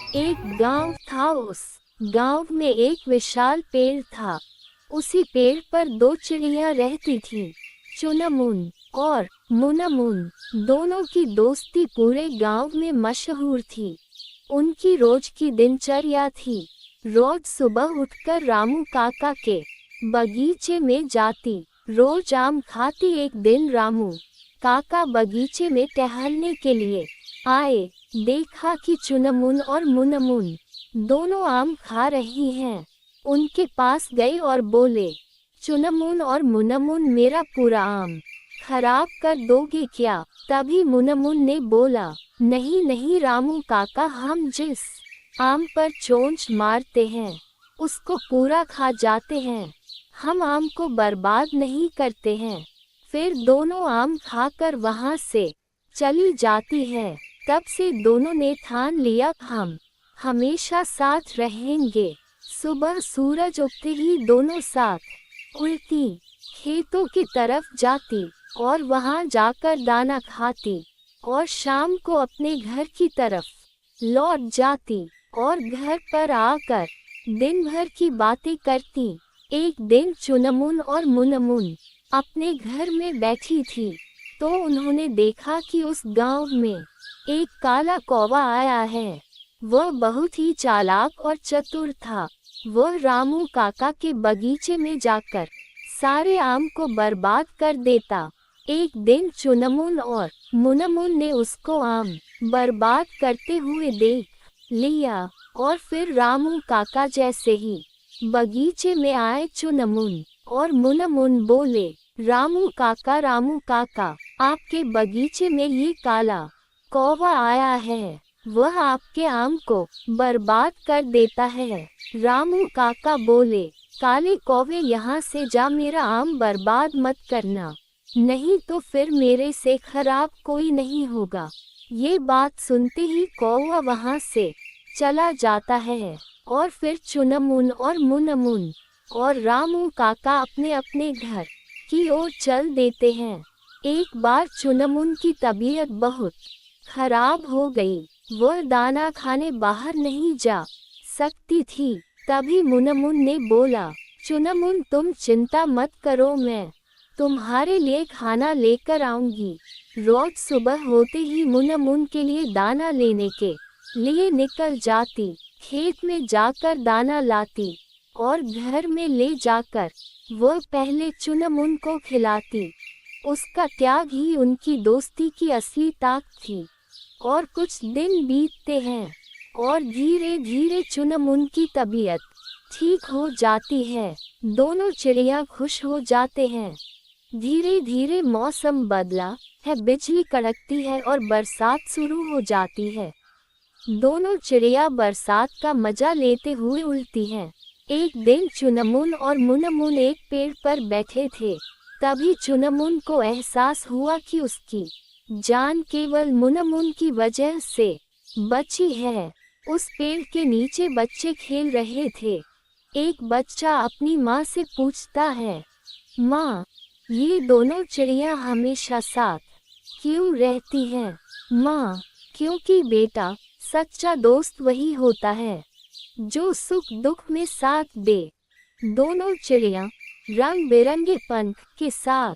एक गांव था। उस गांव में एक विशाल पेड़ था। उसी पेड़ पर दो चिड़िया रहती थीं, चुनमुन और मुनमुन। दोनों की दोस्ती पूरे गांव में मशहूर थी। उनकी रोज की दिनचर्या थी। रोज सुबह उठकर रामू काका के बगीचे में जाती, रोज आम खाती। एक दिन रामू काका बगीचे में टहलने के लिए आए। देखा कि चुनमुन और मुनमुन दोनों आम खा रही हैं। उनके पास गए और बोले, चुनमुन और मुनमुन, मेरा पूरा आम खराब कर दोगे क्या? तभी मुनमुन ने बोला, नहीं नहीं रामू काका, हम जिस आम पर चोंच मारते हैं उसको पूरा खा जाते हैं। हम आम को बर्बाद नहीं करते हैं। फिर दोनों आम खाकर वहां से चली जाती है। तब से दोनों ने ठान लिया, हम हमेशा साथ रहेंगे। सुबह सूरज उगते ही दोनों साथ उड़ती, खेतों की तरफ जाती और वहां जाकर दाना खाती, और शाम को अपने घर की तरफ लौट जाती और घर पर आकर दिन भर की बातें करती। एक दिन चुनमुन और मुनमुन अपने घर में बैठी थी, तो उन्होंने देखा कि उस गांव में एक काला कौवा आया है। वह बहुत ही चालाक और चतुर था। वह रामू काका के बगीचे में जाकर सारे आम को बर्बाद कर देता। एक दिन चुनमुन और मुनमुन ने उसको आम बर्बाद करते हुए देख लिया, और फिर रामू काका जैसे ही बगीचे में आए, चुनमुन और मुनमुन बोले, रामू काका, आपके बगीचे में ये काला कौवा आया है। वह आपके आम को बर्बाद कर देता है। रामू काका बोले, काले कौवे, यहाँ से जा, मेरा आम बर्बाद मत करना, नहीं तो फिर मेरे से खराब कोई नहीं होगा। ये बात सुनते ही कौवा वहाँ से चला जाता है, और फिर चुनमुन और मुनमुन और रामू काका अपने अपने घर की ओर चल देते हैं। एक बार चुनमुन की तबीयत बहुत खराब हो गई। वह दाना खाने बाहर नहीं जा सकती थी। तभी मुनमुन ने बोला, चुनमुन, तुम चिंता मत करो, मैं तुम्हारे लिए खाना लेकर आऊंगी। रोज सुबह होते ही मुनमुन के लिए दाना लेने के लिए निकल जाती, खेत में जाकर दाना लाती और घर में ले जाकर वह पहले चुनमुन को खिलाती। उसका त्याग ही उनकी दोस्ती की असली ताकत थी। और कुछ दिन बीतते हैं और धीरे धीरे चुनमुन की तबीयत ठीक हो जाती है। दोनों चिड़िया खुश हो जाते हैं। धीरे धीरे मौसम बदला है, बिजली कड़कती है और बरसात शुरू हो जाती है। दोनों चिड़िया बरसात का मजा लेते हुए उड़ती हैं। एक दिन चुनमुन और मुनमुन एक पेड़ पर बैठे थे। तभी चुनमुन को एहसास हुआ कि उसकी जान केवल मुनमुन की वजह से बची है। उस पेड़ के नीचे बच्चे खेल रहे थे। एक बच्चा अपनी माँ से पूछता है, माँ, ये दोनों चिड़िया हमेशा साथ क्यों रहती हैं? माँ, क्योंकि बेटा, सच्चा दोस्त वही होता है जो सुख दुख में साथ दे। दोनों चिड़िया रंग बिरंगे पंख के साथ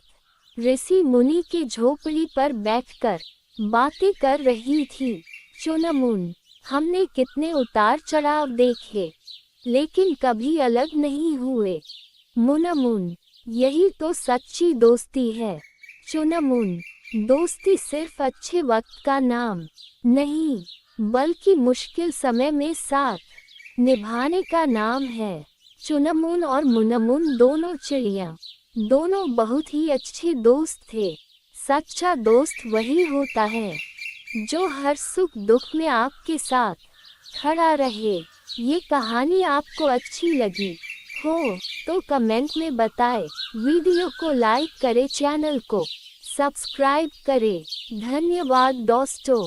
ऋषि मुनि के झोपड़ी पर बैठकर बातें कर रही थी। चुनमुन, हमने कितने उतार चढ़ाव देखे, लेकिन कभी अलग नहीं हुए। मुनमुन, यही तो सच्ची दोस्ती है। चुनमुन, दोस्ती सिर्फ अच्छे वक्त का नाम नहीं, बल्कि मुश्किल समय में साथ निभाने का नाम है। चुनमुन और मुनमुन दोनों चिड़िया दोनों बहुत ही अच्छे दोस्त थे। सच्चा दोस्त वही होता है जो हर सुख दुख में आपके साथ खड़ा रहे। ये कहानी आपको अच्छी लगी हो तो कमेंट में बताएं। वीडियो को लाइक करें, चैनल को सब्सक्राइब करें। धन्यवाद दोस्तों।